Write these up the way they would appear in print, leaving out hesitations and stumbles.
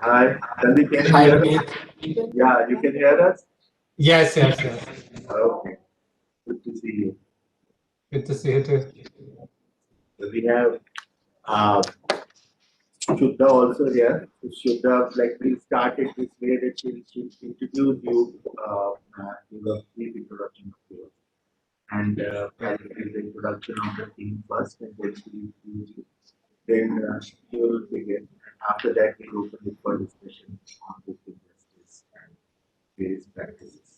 Hi, Sandeep, can you Hi, hear us? Rohit. Yeah, you can hear us? Yes, yes, yes. Okay, good to see you. Good to see you too. So we have uh, Shudha also here. So Shudha, like we'll start it this way that she'll introduce you to the brief introduction of yours. And I'll give the introduction of the team first, and then she'll introduce you. Then she will begin. And after that, we'll open it for discussion on book industries and various practices.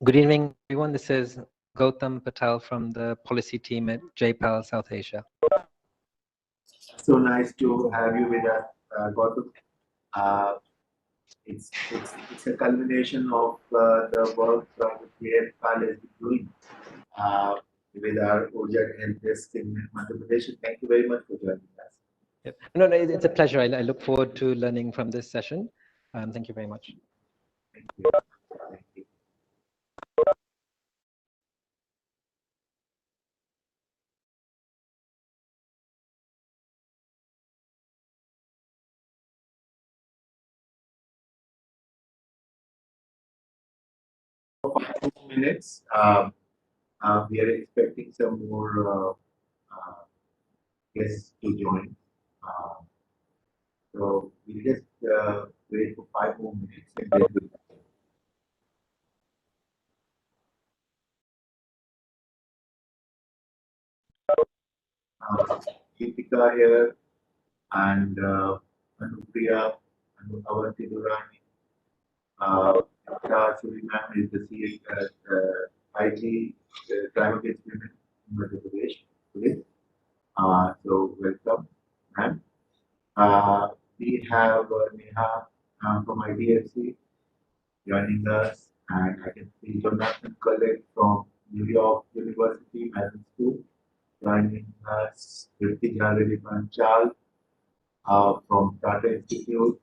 Good evening, everyone. This is Gautam Patel from the policy team at JPAL South Asia. So nice to have you with us, Gautam. Uh, it's a culmination of the work that the PRITI has been doing with our URJA help desk in Madhya Pradesh. Thank you very much for joining us. Yep. No, it's a pleasure. I look forward to learning from this session. Thank you very much. Thank you. Thank you. For 5 minutes, we are expecting some more guests to join. Uh, so we'll just wait for 5 more minutes and then we'll Deepika here and Anupriya and Avanti Durani. Suriname is the CA at IT, Crime Against Women in Madhya Pradesh today. So welcome, ma'am. We have Neha from IDFC joining us, and I can see Jonathan Collect from New York University Medical School joining us. Priti Panchal from Tata Institute,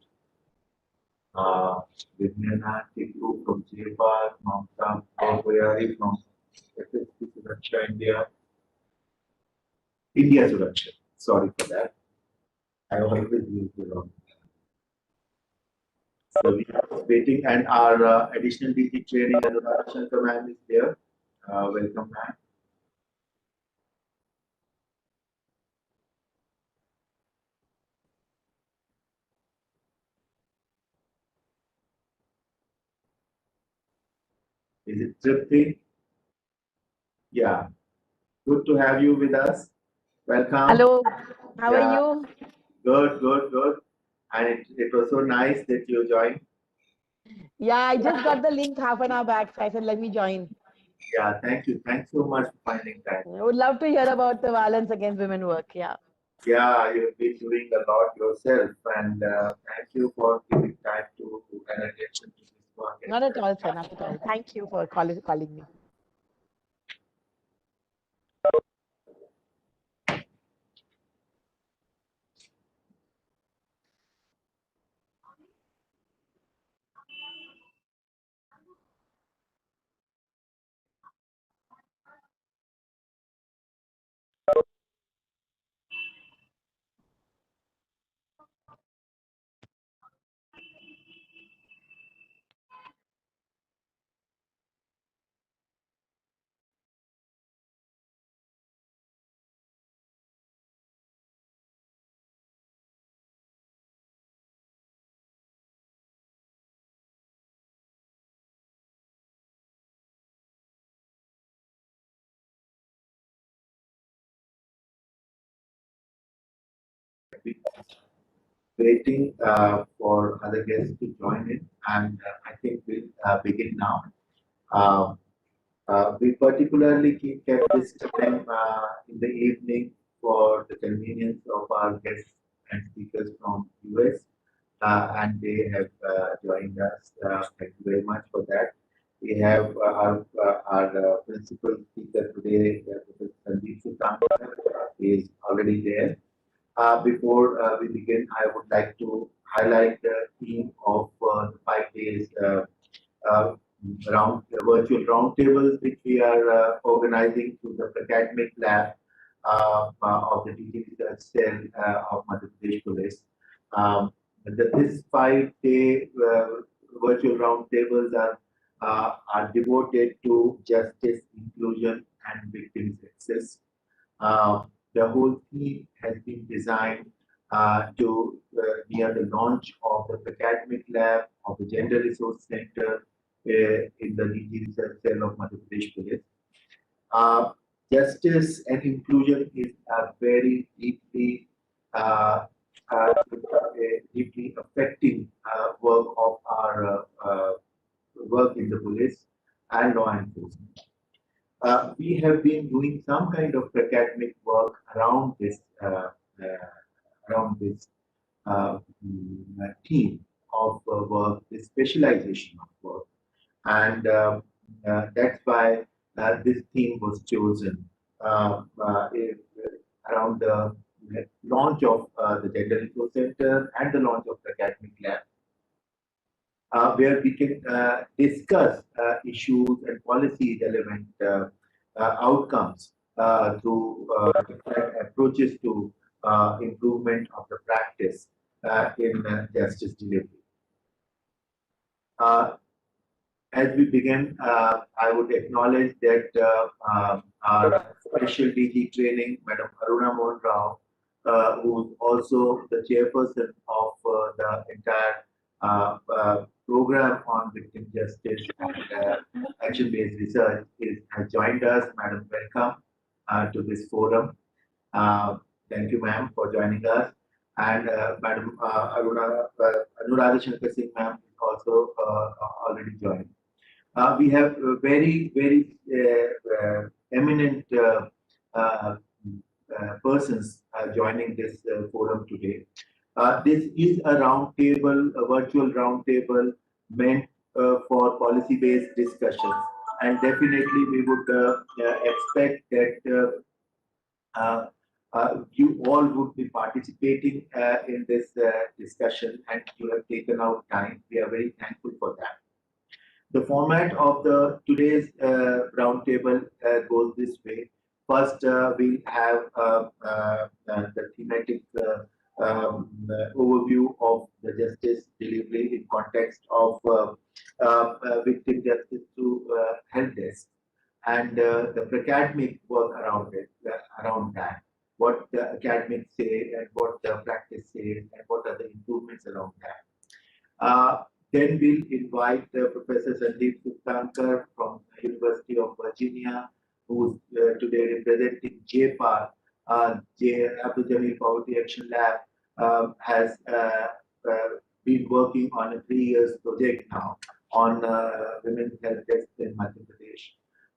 Vijnana Tiku from JPAL, Mamta Goyari from FSP Suraksha India, India Suraksha. Sorry for that. I always use the wrong. So we are participating, and our additional DG training, Anurag Shankar ma'am is there. Welcome, ma'am. Is it Tripti? Yeah. Good to have you with us. Welcome. Hello, how Yeah. are you? Good, good, good. And it was so nice that you joined. Yeah, I just got the link half an hour back, so I said, let me join. Yeah, thank you. Thanks so much for finding time. I would love to hear about the violence against women work. Yeah. Yeah, you've been doing a lot yourself, and thank you for giving time to and attention to this work. Not at all, sir, not at all. Thank you for calling me. Waiting for other guests to join in, and I think we'll begin now. Uh, we particularly kept this time in the evening for the convenience of our guests and speakers from US, and they have joined us. Thank you very much for that. We have our principal speaker today, Professor Sandeep Sukant, is already there. Before we begin, I would like to highlight the theme of the 5 days uh, virtual roundtables which we are organizing through the Pracademic Lab of the Teaching Research Cell of Madhya Pradesh Police. This 5 day virtual roundtables are devoted to justice, inclusion, and victims' access. The whole theme has been designed to near the launch of the Academic Lab of the Gender Resource Center in the DG Research Cell of Madhya Pradesh Police. Uh, Justice and inclusion is a very uh, deeply affecting work of our work in the police and law enforcement. We have been doing some kind of academic work around this theme of work, this specialization of work, and that's why this theme was chosen around the launch of the Gender Resource Center and the launch of the Academic Lab, where we can discuss issues and policy relevant outcomes through different approaches to improvement of the practice in justice delivery. As we begin, I would acknowledge that our special DG training, Madam Aruna Mohan Rao, who is also the chairperson of the entire program on victim justice and action-based research, has joined us. Madam, welcome to this forum. Thank you, ma'am, for joining us. And Madam Anuradha Shankar Singh, ma'am, is also already joined. We have very eminent persons joining this forum today. This is a roundtable, a virtual roundtable meant for policy-based discussions, and definitely we would expect that you all would be participating in this discussion, and you have taken out time. We are very thankful for that. The format of the today's roundtable goes this way. First, we have the thematic overview of the justice delivery in context of victim justice through help desk, and the academic work around it, around that. What the academics say and what the practice says and what are the improvements around that. Then we'll invite Professor Sandeep Subtankar from the University of Virginia, who's today representing JPAL, Abdul Jalil Poverty Action Lab, has been working on a 3-year project now on women's health desk in Madhya Pradesh.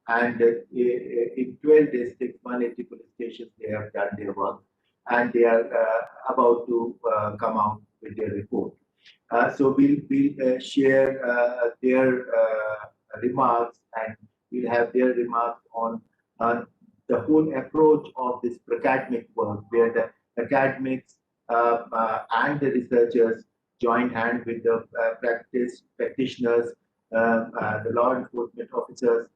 And in 12 districts, 180 police stations, they have done their work, and they are about to come out with their report. So we'll share their remarks, and we'll have their remarks on the whole approach of this academic work, where the academics and the researchers join hand with the practitioners, the law enforcement officers,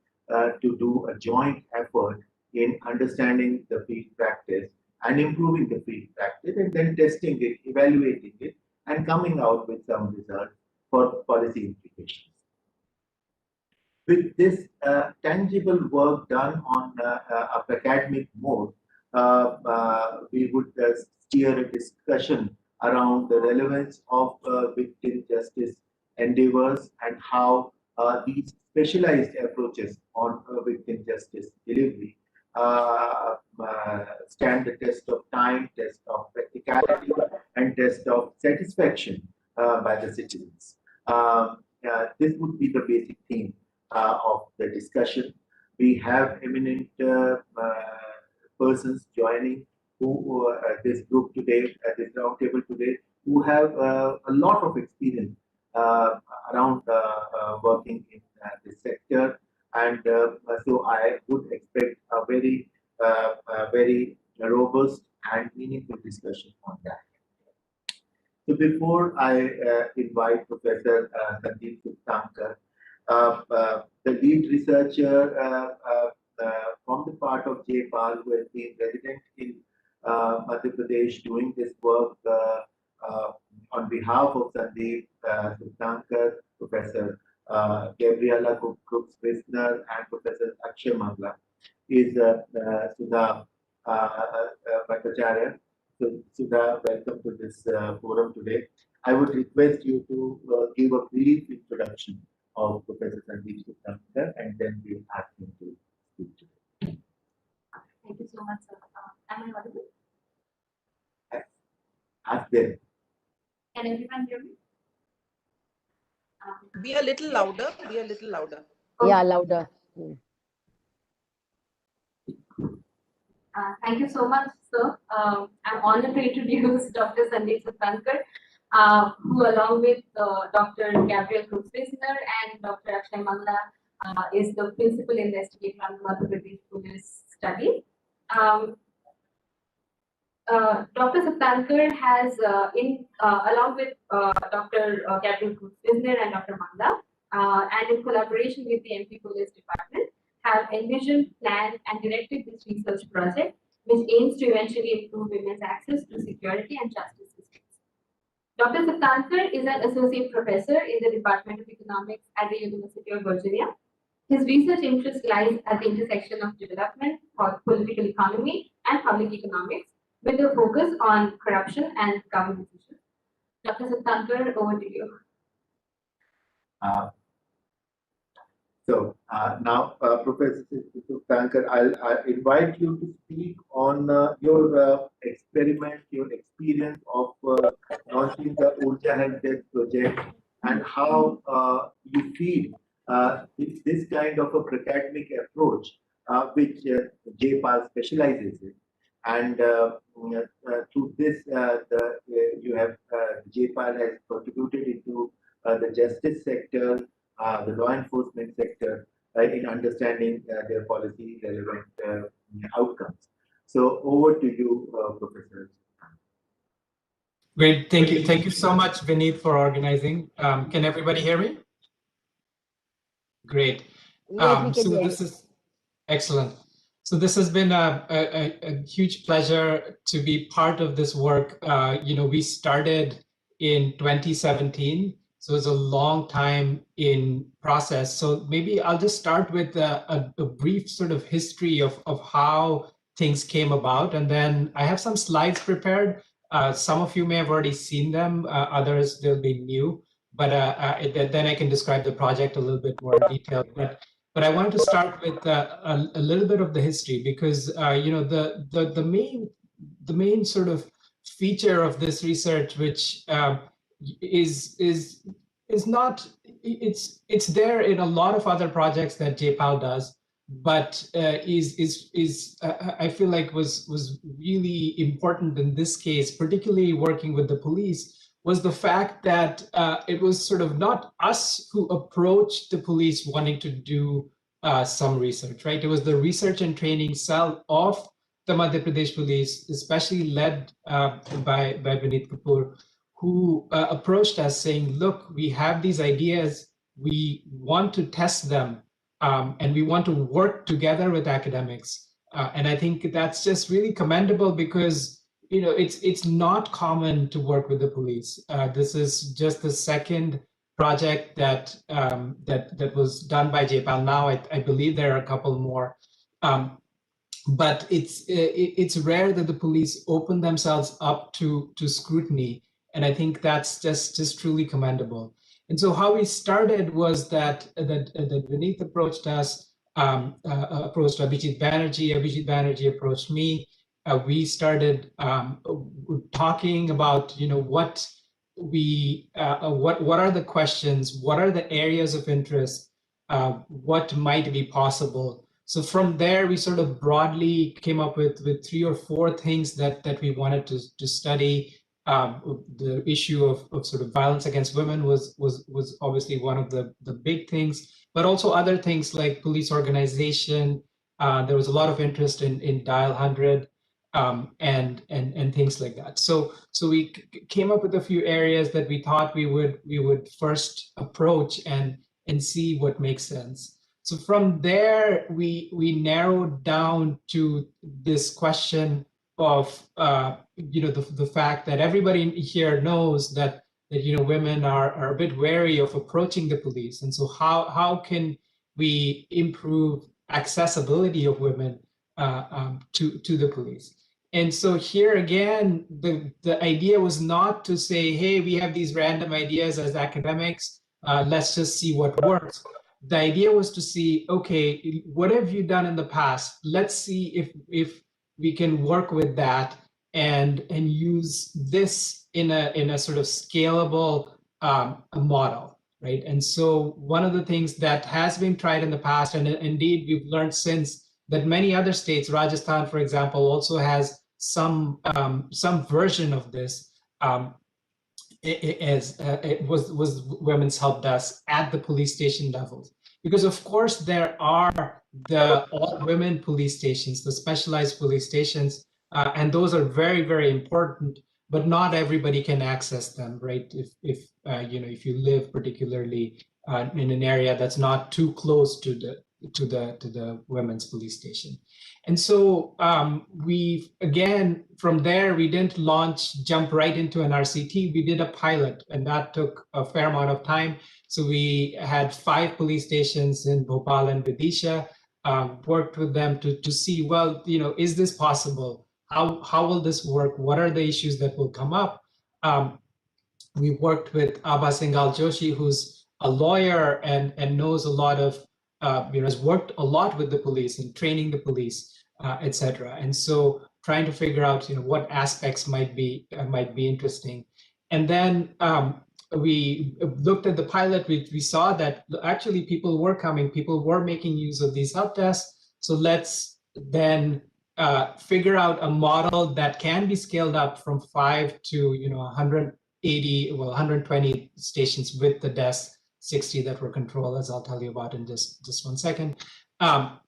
to do a joint effort in understanding the field practice and improving the field practice, and then testing it, evaluating it, and coming out with some results for policy implications. With this tangible work done on a academic mode, we would steer a discussion around the relevance of victim justice endeavors and how these specialized approaches on victim justice delivery stand the test of time, test of practicality, and test of satisfaction by the citizens. This would be the basic theme of the discussion. We have eminent persons joining who this group today, this roundtable today, who have a lot of experience around working in this sector, and so I would expect a very robust and meaningful discussion on that. So before I invite Professor Sandeep Subtankar, the lead researcher from the part of JPAL, who has been resident in Madhya Pradesh doing this work on behalf of Sandeep Subtankar, Professor Gabriela Crooks-Wisner, and Professor Akshay Mangla, is Sudha Bhattacharya. So, Sudha, welcome to this forum today. I would request you to give a brief introduction of Professor Sandeep Subtankar, and then we'll ask him to speak today. Thank you so much, sir. Am I audible? Ask them. Can everyone hear me? Be a little louder. Be a little louder. Yeah, louder. Thank you so much, sir. I'm honored to introduce Dr. Sandeep Subtankar, who, along with Dr. Gabriel Crooks-Wisner and Dr. Akshay Mangla, is the principal investigator on the Madhya Pradesh Police study. Dr. Subtankar has, along with Dr. Gabriel Crooks-Wisner and Dr. Mangla, and in collaboration with the MP Police Department, have envisioned, planned, and directed this research project, which aims to eventually improve women's access to security and justice systems. Dr. Subtankar is an associate professor in the Department of Economics at the University of Virginia. His research interest lies at the intersection of development, political economy, and public economics, with a focus on corruption and government issues. Dr. Subtankar, over to you. So now, Professor Subtankar, I'll invite you to speak on your experiment, your experience of launching the URJA Help Desk project, and how you feel this kind of a academic approach, which JPAL specializes in. And through this, you have JPAL has contributed into the justice sector, the law enforcement sector, in understanding their policy relevant outcomes. So over to you, Professor. Great, thank you. Thank you so much, Vineet, for organizing. Can everybody hear me? Great. Yes, we can So hear this you. is excellent. So this has been a huge pleasure to be part of this work. We started in 2017, so it's a long time in process. So maybe I'll just start with a brief sort of history of how things came about. And then I have some slides prepared. Some of you may have already seen them, others they'll be new. But then I can describe the project a little bit more in detail. But I wanted to start with a little bit of the history because the main sort of feature of this research, which is not it's there in a lot of other projects that JPAL does, but I feel like was really important in this case, particularly working with the police, was the fact that it was sort of not us who approached the police wanting to do some research, right? It was the research and training cell of the Madhya Pradesh police, especially led by Vineet Kapoor, who approached us saying, look, we have these ideas, we want to test them, and we want to work together with academics. And I think that's just really commendable because it's not common to work with the police. This is just the second project that that was done by JPAL. Now I believe there are a couple more, but it's rare that the police open themselves up to scrutiny, and I think that's just truly commendable. And so how we started was that Vineet approached us, approached Abhijit Banerjee approached me. We started talking about what are the questions, what are the areas of interest, what might be possible. So from there, we sort of broadly came up with 3 or 4 things that we wanted to study. The issue of sort of violence against women was obviously one of the big things, but also other things like police organization. There was a lot of interest in Dial 100 and things like that. So we came up with a few areas that we thought we would first approach and see what makes sense. So from there, we narrowed down to this question of the fact that everybody here knows that women are a bit wary of approaching the police, and so how can we improve accessibility of women to the police? And so here again, the idea was not to say, hey, we have these random ideas as academics, let's just see what works. The idea was to see, okay, what have you done in the past? Let's see if we can work with that and use this in a sort of scalable model, right? And so one of the things that has been tried in the past, and indeed we've learned since, that many other states, Rajasthan, for example, also has some version of this. It was Women's Help Desk at the police station levels, because of course there are the all-women police stations, the specialized police stations, and those are very, very important. But not everybody can access them, right? If you live particularly in an area that's not too close to the women's police station. And so from there, we didn't jump right into an RCT. We did a pilot, and that took a fair amount of time. So we had 5 police stations in Bhopal and Vidisha, worked with them to see, well, is this possible? How will this work? What are the issues that will come up? We worked with Abha Singhal Joshi, who's a lawyer and knows a lot of, has worked a lot with the police and training the police, etc. And so trying to figure out, what aspects might be interesting. And then we looked at the pilot. We saw that actually people were coming, people were making use of these help desks. So let's then figure out a model that can be scaled up from 5 to 120 stations with the desk, 60 that were controlled, as I'll tell you about in just one second. What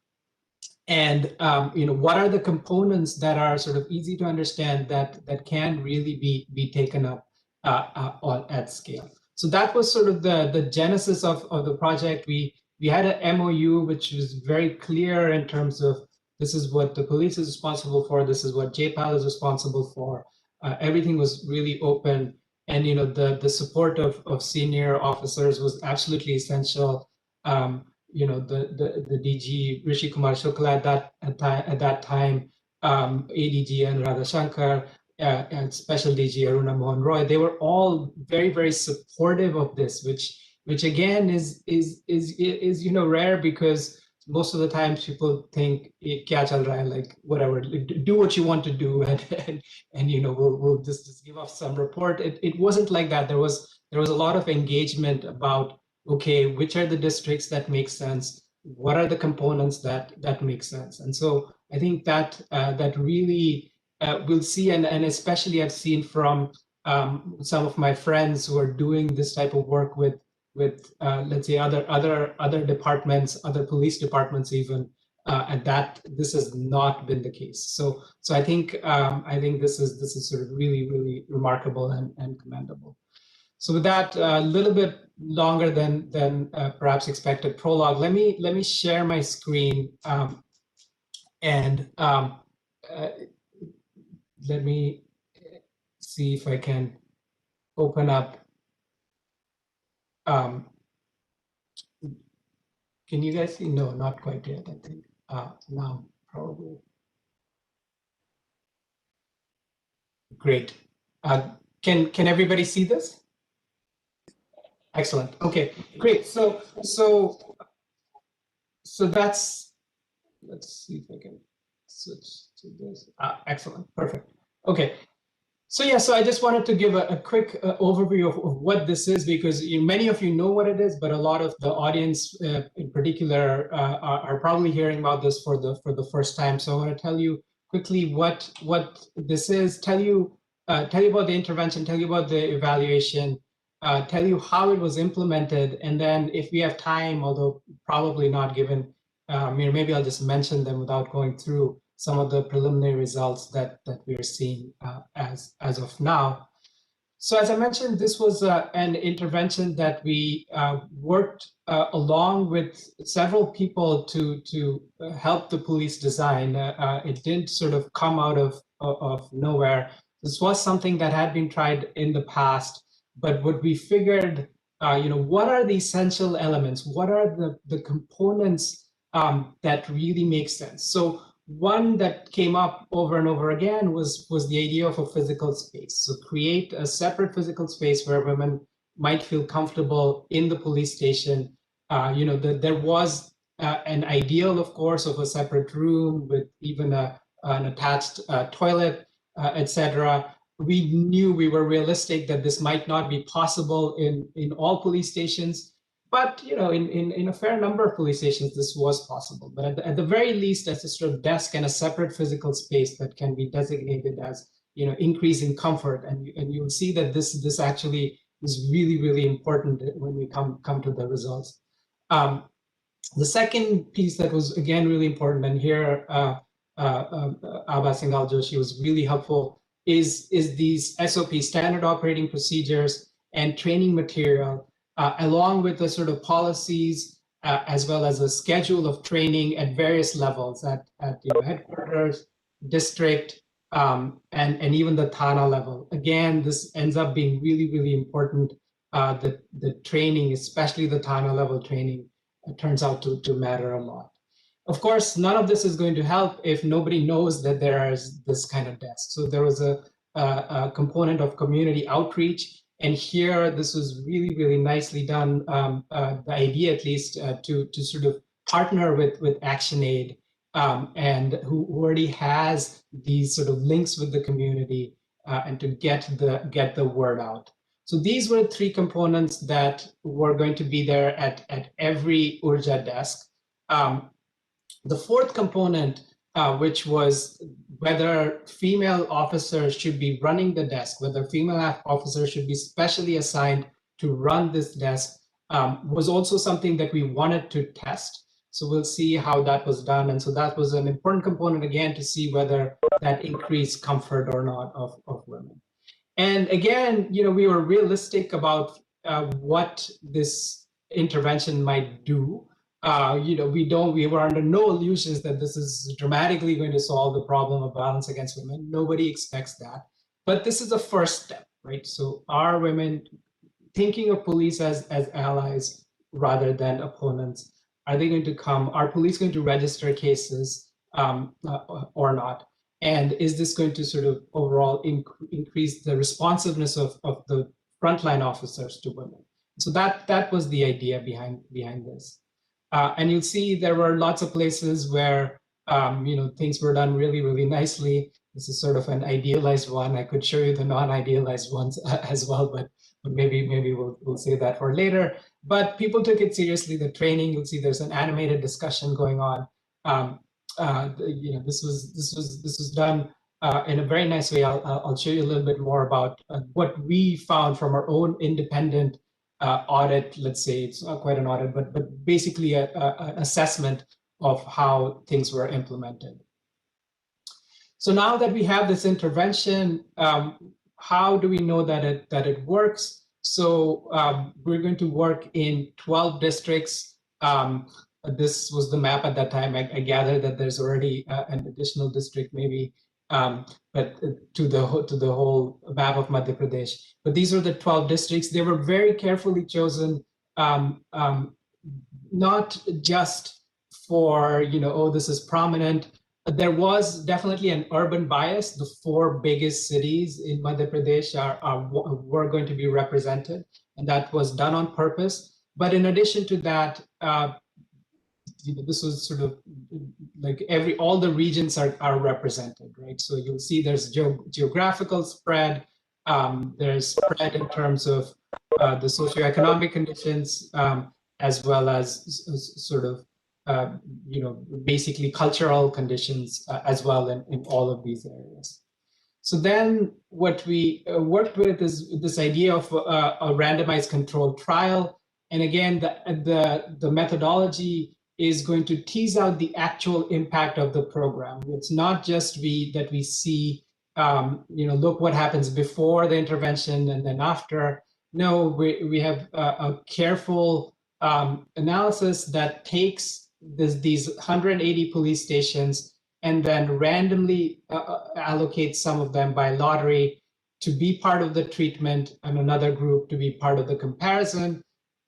are the components that are sort of easy to understand that can really be taken up at scale? So that was sort of the genesis of the project. We we had an MOU which was very clear in terms of this is what the police is responsible for, this is what JPAL is responsible for. Everything was really open, and the support of senior officers was absolutely essential. The DG Rishi Kumar Shukla at that time, ADG Anuradha Shankar, and Special DG Aruna Mohan Roy, they were all very, very supportive of this, which again is rare, because most of the times people think kya chal raha hai, like whatever, do what you want to do, and we'll just give off some report. It wasn't like that. There was a lot of engagement about, okay, which are the districts that make sense, what are the components that make sense. And so I think that really we'll see, and especially I've seen from some of my friends who are doing this type of work with let's say other departments, other police departments even, and that this has not been the case. So I think this is sort of really, really remarkable and commendable. So with that, a little bit longer than perhaps expected prologue, let me share my screen, and let me see if I can open up. Can you guys see? No, not quite yet, I think. Now, probably. Great. Can everybody see this? Excellent. Okay, great. So that's, let's see if I can switch to this. Excellent, perfect. Okay. So yeah, so I just wanted to give a quick overview of what this is, because many of you know what it is, but a lot of the audience in particular are probably hearing about this for the first time. So I want to tell you quickly what this is, tell you about the intervention, tell you about the evaluation, tell you how it was implemented, and then if we have time, although probably not given, maybe I'll just mention them without going through some of the preliminary results that we are seeing as of now. So as I mentioned, this was an intervention that we worked along with several people to help the police design. It didn't sort of come out of nowhere. This was something that had been tried in the past, but what we figured, what are the essential elements? What are the components that really make sense? So one that came up over and over again was the idea of a physical space. So create a separate physical space where women might feel comfortable in the police station. There was an ideal, of course, of a separate room with even an attached toilet, etc. We knew, we were realistic that this might not be possible in all police stations. But in a fair number of police stations, this was possible. But at the very least, as a sort of desk and a separate physical space that can be designated as increasing comfort, and you'll see that this actually is really, really important when we come to the results. The second piece that was again really important, and here Abha Singhal Joshi was really helpful, is these SOP, standard operating procedures, and training material, along with the sort of policies, as well as a schedule of training at various levels at headquarters, district, and even the Thana level. Again, this ends up being really, really important. The training, especially the Thana level training, turns out to matter a lot. Of course, none of this is going to help if nobody knows that there is this kind of desk. So there was a component of community outreach. And here, this was really, really nicely done. The idea, at least, to sort of partner with ActionAid, and who already has these sort of links with the community, and to get the word out. So these were three components that were going to be there at every URJA desk. The fourth component, which was whether female officers should be running the desk, whether female officers should be specially assigned to run this desk, was also something that we wanted to test. So we'll see how that was done. And so that was an important component, again, to see whether that increased comfort or not of women. And again, we were realistic about what this intervention might do. we were under no illusions that this is dramatically going to solve the problem of violence against women. Nobody expects that. But this is the first step, right? So are women thinking of police as allies rather than opponents? Are police going to register cases or not? And is this going to sort of overall increase the responsiveness of the frontline officers to women? So that was the idea behind this. And you'll see there were lots of places where things were done really, really nicely. This is sort of an idealized one. I could show you the non-idealized ones as well, but maybe we'll save that for later. But people took it seriously. The training, you'll see there's an animated discussion going on. This was done in a very nice way. I'll show you a little bit more about what we found from our own independent audit. Let's say it's not quite an audit, but basically an assessment of how things were implemented. So now that we have this intervention, how do we know that it works? So we're going to work in 12 districts. This was the map at that time. I gather that there's already an additional district, maybe, but to the whole map of Madhya Pradesh. But these are the 12 districts. They were very carefully chosen, not just for this is prominent. There was definitely an urban bias. The 4 biggest cities in Madhya Pradesh were going to be represented, and that was done on purpose. But in addition to that, this was sort of like all the regions are represented, right? So you'll see there's geographical spread, there's spread in terms of the socioeconomic conditions, as well as sort of basically cultural conditions as well in all of these areas. So then what we worked with is this idea of a randomized controlled trial. And again, the methodology is going to tease out the actual impact of the program. It's not just that we see, look what happens before the intervention and then after. No, we have a careful analysis that takes these 180 police stations and then randomly allocates some of them by lottery to be part of the treatment and another group to be part of the comparison.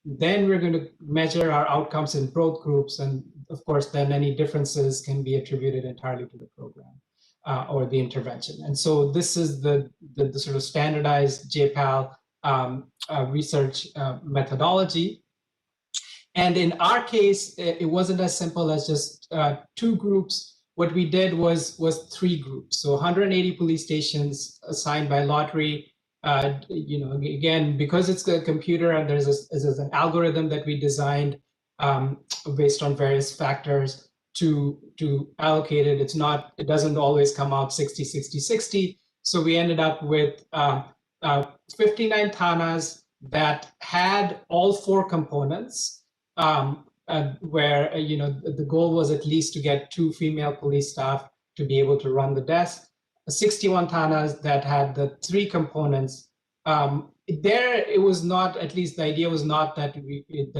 Then we're going to measure our outcomes in both groups. And of course, then any differences can be attributed entirely to the program or the intervention. And so this is the sort of standardized JPAL research methodology. And in our case, it wasn't as simple as just 2 groups. What we did was 3 groups. So 180 police stations assigned by lottery. Again, because it's a computer and there's an algorithm that we designed based on various factors to allocate it. It doesn't always come out 60, 60, 60. So we ended up with 59 thanas that had all 4 components. Where the goal was at least to get 2 female police staff to be able to run the desk. 61 thanas that had the 3 components. It was not, at least the idea was not that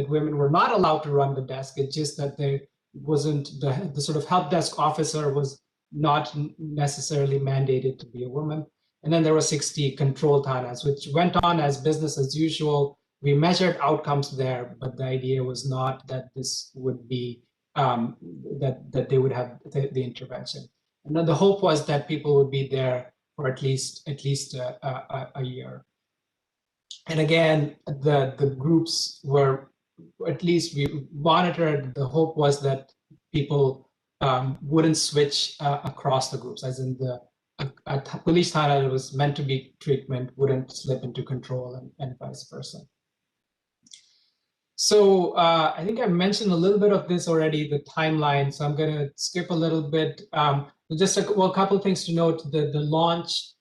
women were not allowed to run the desk. It's just that there wasn't the sort of help desk officer was not necessarily mandated to be a woman. And then there were 60 control thanas, which went on as business as usual. We measured outcomes there, but the idea was not that this would be that they would have the intervention. And then the hope was that people would be there for at least a year. And again, the groups were, at least we monitored. The hope was that people wouldn't switch across the groups, as in a police thana that was meant to be treatment wouldn't slip into control and vice versa. So I think I mentioned a little bit of this already, the timeline. So I'm going to skip a little bit. Just a couple of things to note. The launch,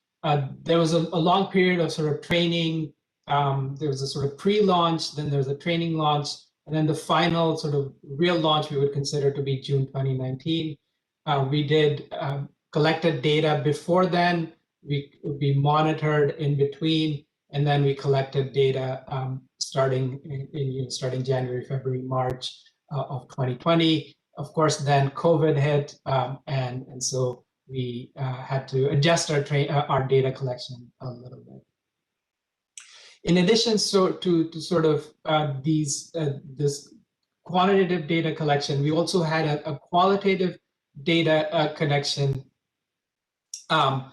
there was a long period of sort of training. There was a sort of pre-launch, then there's a training launch, and then the final sort of real launch we would consider to be June 2019. We did collected data before then. We monitored in between, and then we collected data starting January, February, March of 2020. Of course, then COVID hit, and so we had to adjust our data collection a little bit. In addition, to sort of this quantitative data collection, we also had a qualitative data connection. Sorry,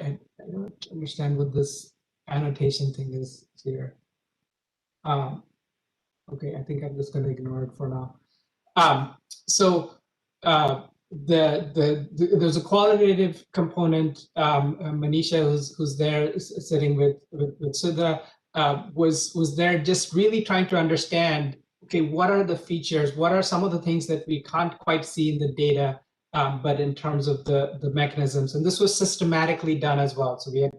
I don't understand what this annotation thing is here. Okay, I think I'm just going to ignore it for now. There's a qualitative component. Manisha, who's there sitting with Sudha, was there just really trying to understand, okay, what are the features? What are some of the things that we can't quite see in the data, but in terms of the mechanisms? And this was systematically done as well. So we had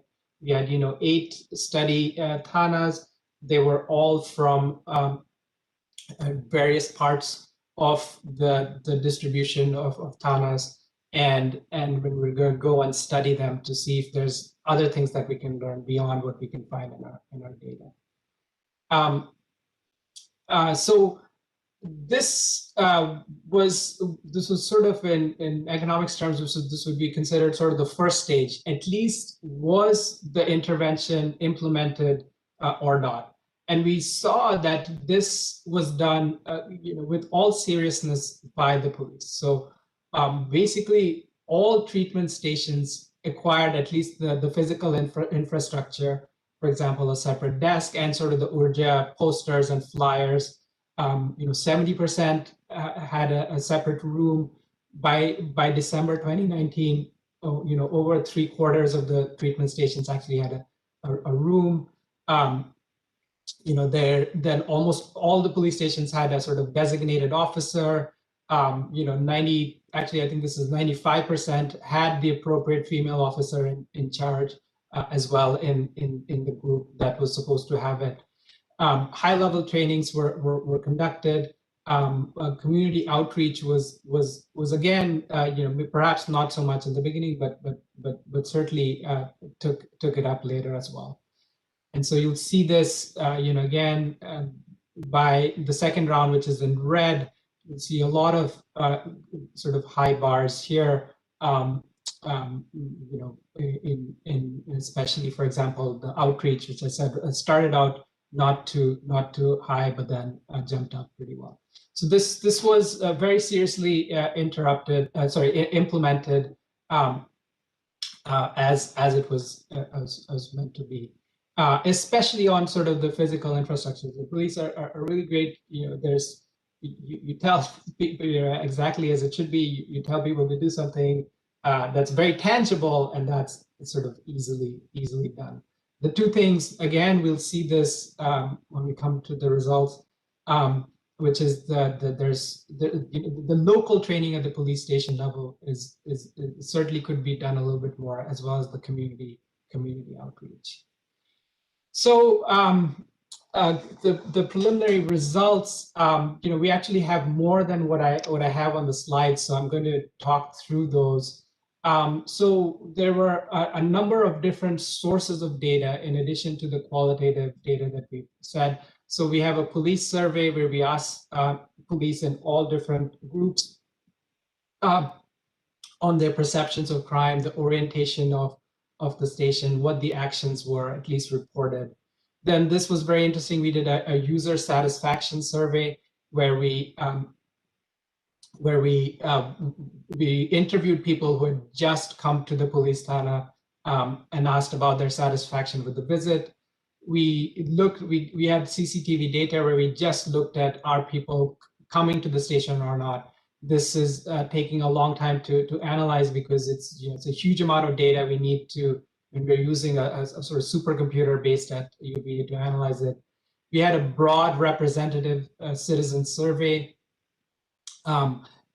8 study thanas. They were all from various parts of the distribution of thanas, and when we're going to go and study them to see if there's other things that we can learn beyond what we can find in our data. So this was sort of in economics terms, this would be considered sort of the first stage. At least was the intervention implemented or not? And we saw that this was done with all seriousness by the police. So basically all treatment stations acquired at least the physical infrastructure, for example, a separate desk and sort of the URJA posters and flyers. 70% had a separate room. By December 2019, over 3/4 of the treatment stations actually had a room. Then almost all the police stations had a sort of designated officer. I think this is 95% had the appropriate female officer in charge as well in the group that was supposed to have it. High-level trainings were conducted. Community outreach was again, perhaps not so much in the beginning, but certainly took it up later as well. And so you'll see this, again, by the second round, which is in red, you'll see a lot of sort of high bars here. Especially, for example, the outreach, which I said started out not too high, but then jumped up pretty well. So this was very seriously implemented as it was meant to be. Especially on sort of the physical infrastructure. The police are really great. You tell people exactly as it should be. You tell people to do something that's very tangible, and that's sort of easily done. The two things, again, we'll see this when we come to the results, which is the local training at the police station level is certainly could be done a little bit more, as well as the community outreach. So the preliminary results, we actually have more than what I have on the slide, so I'm going to talk through those. So there were a number of different sources of data in addition to the qualitative data that we said. So we have a police survey where we asked police in all different groups on their perceptions of crime, the orientation of the station, what the actions were, at least reported. Then this was very interesting. We did a user satisfaction survey where we interviewed people who had just come to the police thana and asked about their satisfaction with the visit. We had CCTV data where we just looked at, are people coming to the station or not? This is taking a long time to analyze because it's a huge amount of data. We need to, when we're using a sort of supercomputer based at UB to analyze it. We had a broad representative citizen survey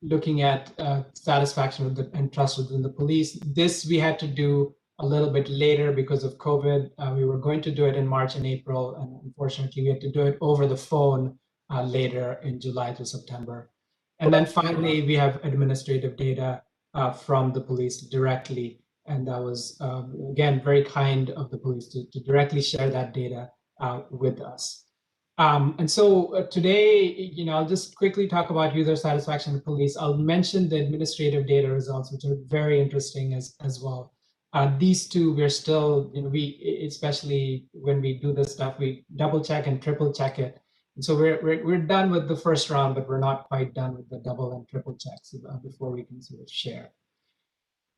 looking at satisfaction and trust within the police. This we had to do a little bit later because of COVID. We were going to do it in March and April, and unfortunately we had to do it over the phone later in July to September. And then finally, we have administrative data from the police directly. And that was, again, very kind of the police to directly share that data with us. And so today, I'll just quickly talk about user satisfaction with police. I'll mention the administrative data results, which are very interesting as well. These two, we're still, especially when we do this stuff, we double check and triple check it. And so we're done with the first round, but we're not quite done with the double and triple checks before we can sort of share.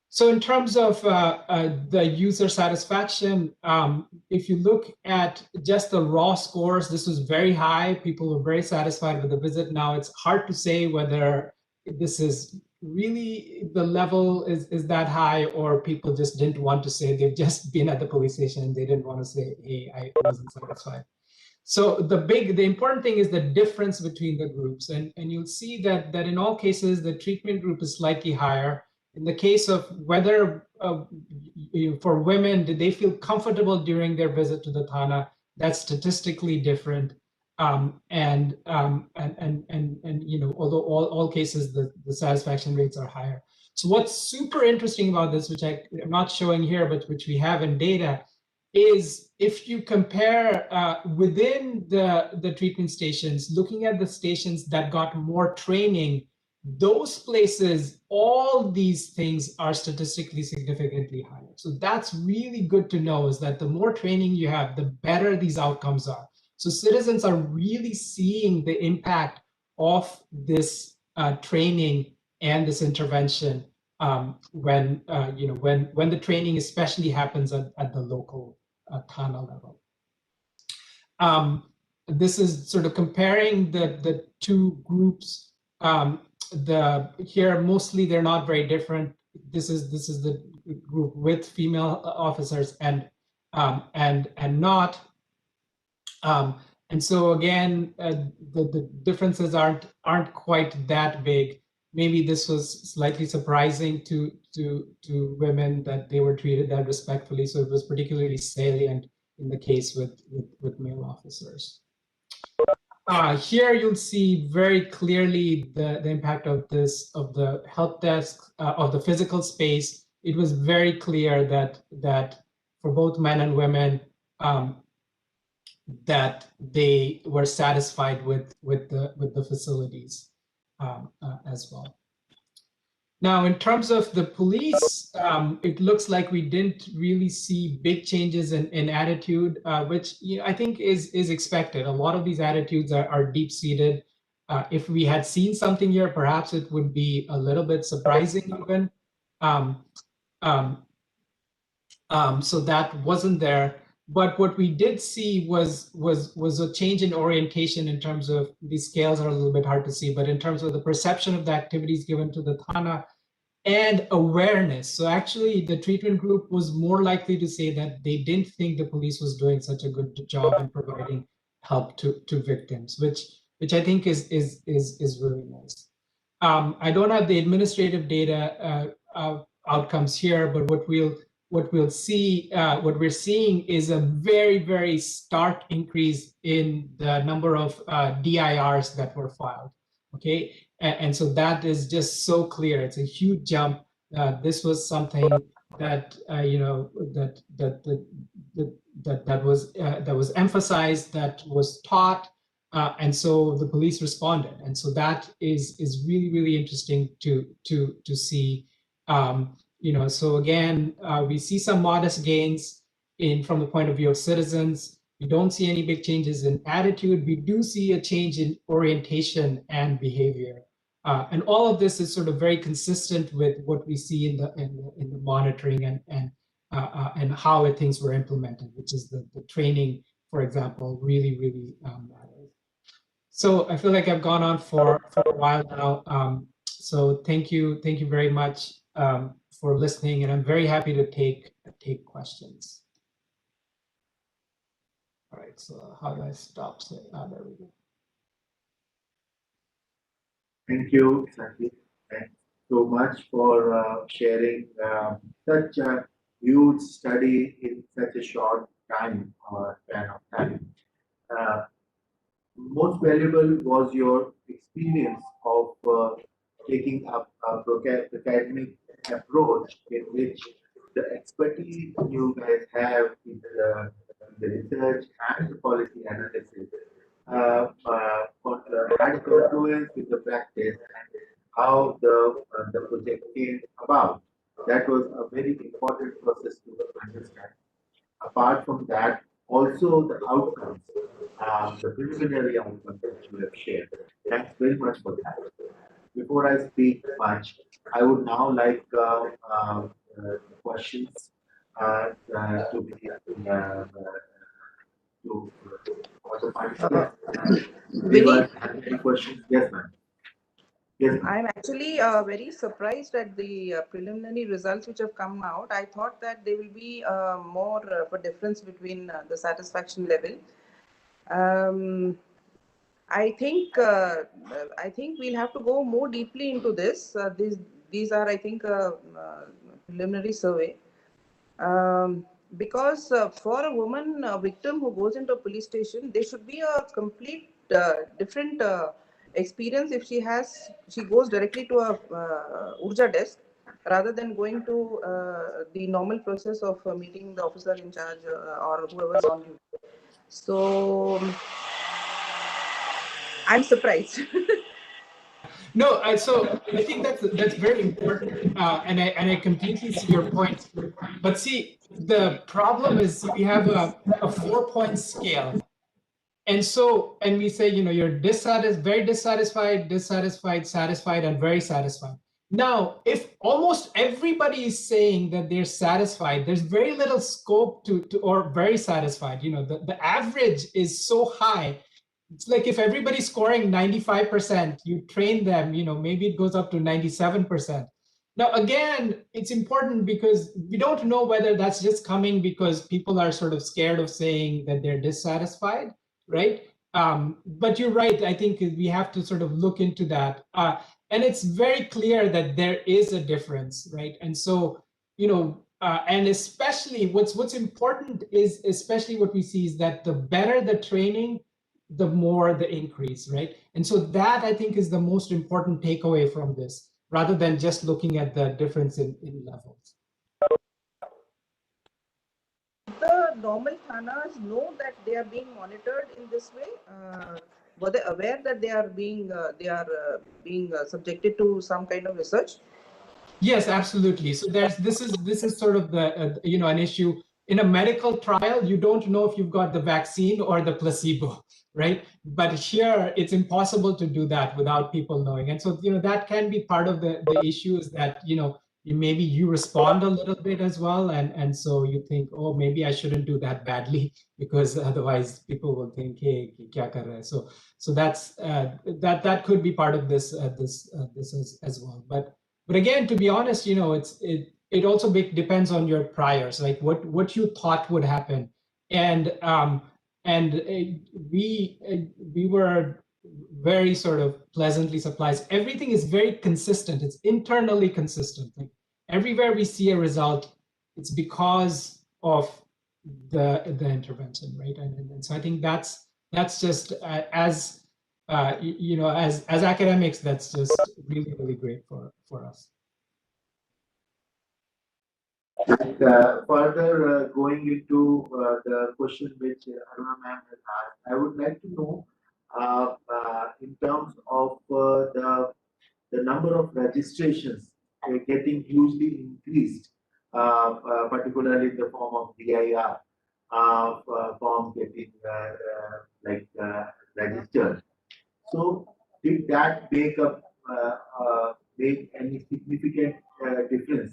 So in terms of the user satisfaction, if you look at just the raw scores, this was very high. People were very satisfied with the visit. Now it's hard to say whether this is really the level is that high, or people just didn't want to say. They've just been at the police station and they didn't want to say, hey, I wasn't satisfied. So the important thing is the difference between the groups. And you'll see that in all cases, the treatment group is slightly higher. In the case of whether for women, did they feel comfortable during their visit to the Thana, that's statistically different. Although all cases, the satisfaction rates are higher. So what's super interesting about this, which I'm not showing here, but which we have in data, is if you compare within the treatment stations, looking at the stations that got more training, those places, all these things are statistically significantly higher. So that's really good to know, is that the more training you have, the better these outcomes are. So citizens are really seeing the impact of this training and this intervention when the training especially happens at the local Thana level. This is sort of comparing the two groups. Here mostly they're not very different. This is the group with female officers and not. And so again, the differences aren't quite that big. Maybe this was slightly surprising to women that they were treated that respectfully. So it was particularly salient in the case with male officers. Here you'll see very clearly the impact of the help desk, of the physical space. It was very clear that for both men and women, that they were satisfied with the facilities as well. Now, in terms of the police, it looks like we didn't really see big changes in attitude, which I think is expected. A lot of these attitudes are deep-seated. If we had seen something here, perhaps it would be a little bit surprising even. So that wasn't there. But what we did see was a change in orientation in terms of these scales are a little bit hard to see, but in terms of the perception of the activities given to the Thana and awareness. So actually the treatment group was more likely to say that they didn't think the police was doing such a good job in providing help to victims, which I think is really nice. I don't have the administrative data outcomes here, but what we're seeing is a very, very stark increase in the number of DIRs that were filed. Okay, and so that is just so clear. It's a huge jump. This was something that that was emphasized, that was taught, and so the police responded. And so that is really, really interesting to see. So again, we see some modest gains from the point of view of citizens. We don't see any big changes in attitude. We do see a change in orientation and behavior. And all of this is sort of very consistent with what we see in the monitoring and how things were implemented, which is the training, for example, really, really matters. So I feel like I've gone on for a while now. So thank you very much for listening, and I'm very happy to take questions. All right, so how do I stop? There we go. Thank you, Sandeep. Thanks so much for sharing such a huge study in such a short time or span of time. Most valuable was your experience of taking up a academic approach in which the expertise you guys have in the research and the policy analysis had a confluence with the practice and how the project came about. That was a very important process to understand. Apart from that, also the outcomes, the preliminary outcomes that you have shared. Thanks very much for that. Before I speak much, I would now like questions to be to for the participants. Vinny, Have any questions? Yes, ma'am. Yes, ma'am. I'm actually very surprised at the preliminary results which have come out. I thought that there will be more of a difference between the satisfaction level. I think we'll have to go more deeply into this. These are, I think, preliminary survey. Because for a woman victim who goes into a police station, there should be a complete different experience if she goes directly to a URJA desk rather than going to the normal process of meeting the officer in charge or whoever's on duty. So I'm surprised. No, so I think that's very important, and I completely see your point. But see, the problem is we have a 4-point scale, and we say, you're very dissatisfied, satisfied, and very satisfied. Now, if almost everybody is saying that they're satisfied, there's very little scope to or very satisfied. The average is so high. It's like if everybody's scoring 95%, you train them, maybe it goes up to 97%. Now, again, it's important because we don't know whether that's just coming because people are sort of scared of saying that they're dissatisfied, right? But you're right. I think we have to sort of look into that. And it's very clear that there is a difference, right? And so, and especially what's important is, especially what we see is that the better the training, the more the increase, right? And so that, I think, is the most important takeaway from this, rather than just looking at the difference in levels. The normal thanas know that they are being monitored in this way? Were they aware that they are being subjected to some kind of research? Yes, absolutely. So this is sort of the an issue in a medical trial. You don't know if you've got the vaccine or the placebo, right? But here it's impossible to do that without people knowing. And so that can be part of the issue, is that maybe you respond a little bit as well, and so you think, oh, maybe I shouldn't do that badly because otherwise people will think, hey, kya kar raha hai? So that's that could be part of this as well. But again, to be honest, it also depends on your priors, like what you thought would happen, and we were very sort of pleasantly surprised. Everything is very consistent. It's internally consistent. Like everywhere we see a result, it's because of the intervention, right? And so I think that's just as as academics, that's just really, really great for us. Further going into the question which Aruna ma'am has asked, I would like to know in terms of the number of registrations getting hugely increased, particularly in the form of DIR form getting registered. So did that make any significant difference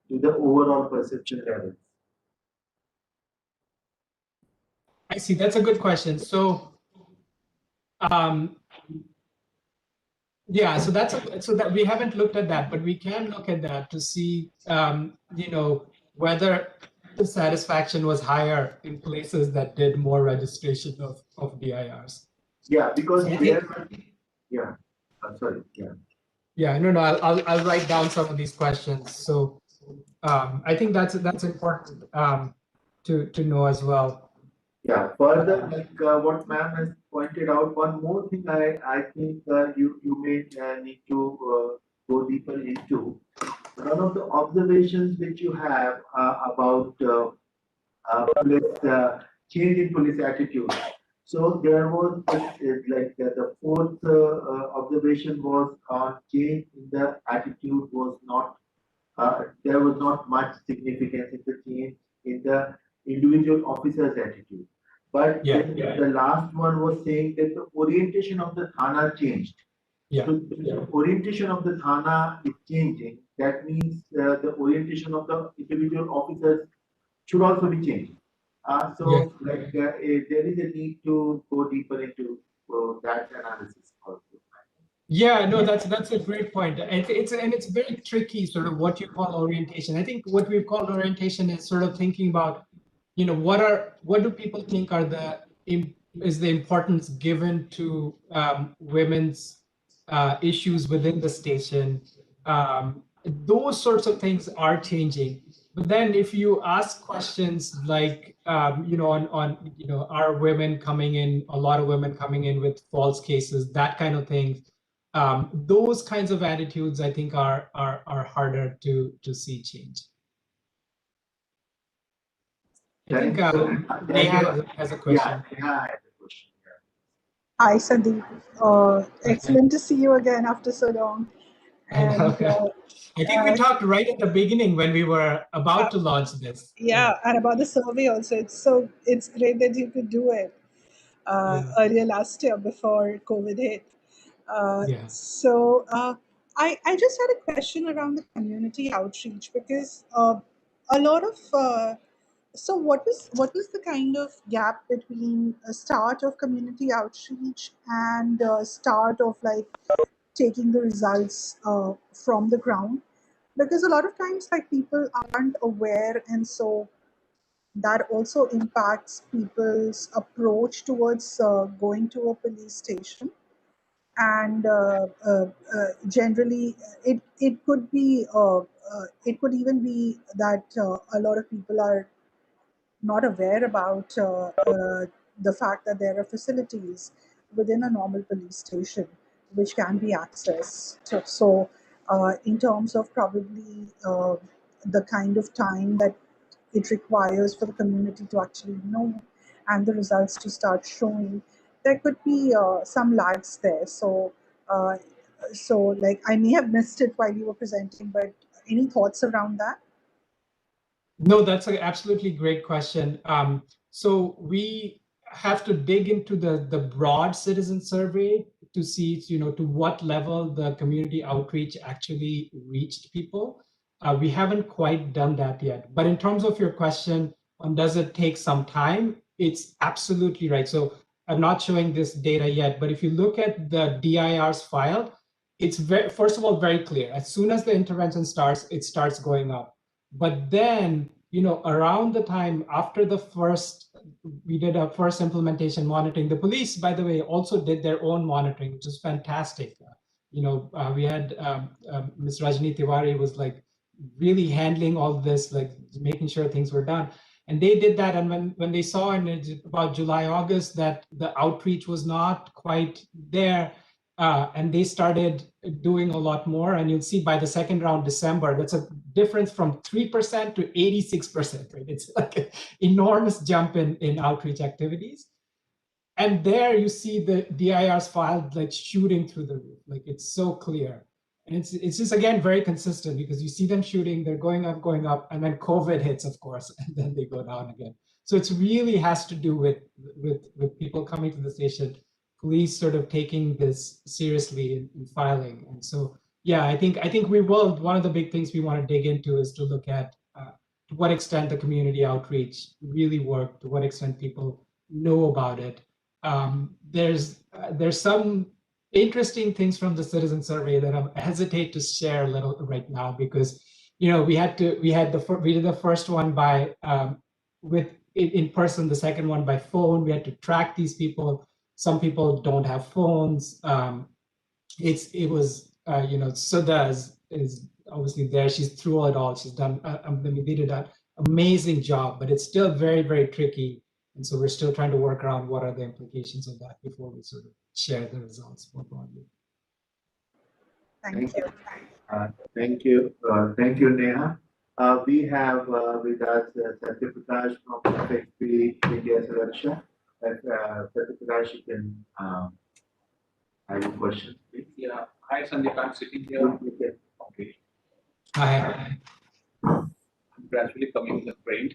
to the overall perception levels? I see. That's a good question. So, yeah. So that we haven't looked at that, but we can look at that to see, whether the satisfaction was higher in places that did more registration of DIRs. Yeah, because yeah. I'm sorry. Yeah. Yeah. No. I'll write down some of these questions. So, I think that's important to know as well. Yeah, further, like what ma'am has pointed out, one more thing I think you may need to go deeper into. One of the observations which you have about police change in police attitude. So there was the fourth observation was change in the attitude was not there was not much significance in the change in the individual officer's attitude. But Yeah, then the last one was saying that the orientation of the Thana changed. yeah, So the orientation of the Thana is changing. That means the orientation of the individual officers should also be changed. yeah. There is a need to go deeper into that analysis also. Yeah, no, that's a great point. It's very tricky, sort of what you call orientation. I think what we've called orientation is sort of thinking about, what do people think are is the importance given to women's issues within the station. Those sorts of things are changing. But then if you ask questions like, are women coming in, a lot of women coming in with false cases, that kind of thing, those kinds of attitudes, I think, are harder to see change. I think Neha has a question. Yeah, Neha has a question. Hi, Sandeep. Excellent to see you again after so long. And I think we talked right at the beginning when we were about to launch this. yeah, and about the survey also. It's great that you could do it earlier last year before COVID hit. Yeah. So I just had a question around the community outreach because a lot of so what was the kind of gap between a start of community outreach and start of like taking the results from the ground? Because a lot of times like people aren't aware, and so that also impacts people's approach towards going to a police station. And generally it could be it could even be that a lot of people are not aware about the fact that there are facilities within a normal police station which can be accessed. So, in terms of probably the kind of time that it requires for the community to actually know and the results to start showing, there could be some lags there. Uh, so, like I may have missed it while you were presenting, but any thoughts around that? No, that's an absolutely great question. So we have to dig into the broad citizen survey to see, to what level the community outreach actually reached people. We haven't quite done that yet. But in terms of your question on does it take some time, it's absolutely right. So I'm not showing this data yet, but if you look at the DIR's file, it's first of all, very clear. As soon as the intervention starts, it starts going up. But then, around the time after we did our first implementation monitoring, the police, by the way, also did their own monitoring, which is fantastic. We had Ms. Rajni Tiwari was like really handling all this, like making sure things were done. And they did that. And when they saw in about July, August, that the outreach was not quite there, and they started doing a lot more. And you'll see by the second round, December, that's a difference from 3% to 86%, right? It's like an enormous jump in outreach activities. And there you see the DIR's file like shooting through the roof. Like it's so clear. And it's just, again, very consistent because you see them shooting, they're going up, and then COVID hits, of course, and then they go down again. So it's really has to do with people coming to the station, police sort of taking this seriously in filing. And so, yeah, I think we will. One of the big things we want to dig into is to look at to what extent the community outreach really worked, to what extent people know about it. There's some interesting things from the citizen survey that I hesitate to share a little right now because, we did the first one by with in person, the second one by phone. We had to track these people. Some people don't have phones. Sudha is obviously there. She's through it all. She's done. They did an amazing job, but it's still very, very tricky. And so we're still trying to work around what are the implications of that before we sort of share the results more broadly. Thank you. Thank you, Neha. We have with us Satya Prakash from FXP India Selection. Prakash, you can have a question, please. Yeah. Hi, Sandeep. I'm sitting here. Okay. Hi. I'm gradually coming in the frame.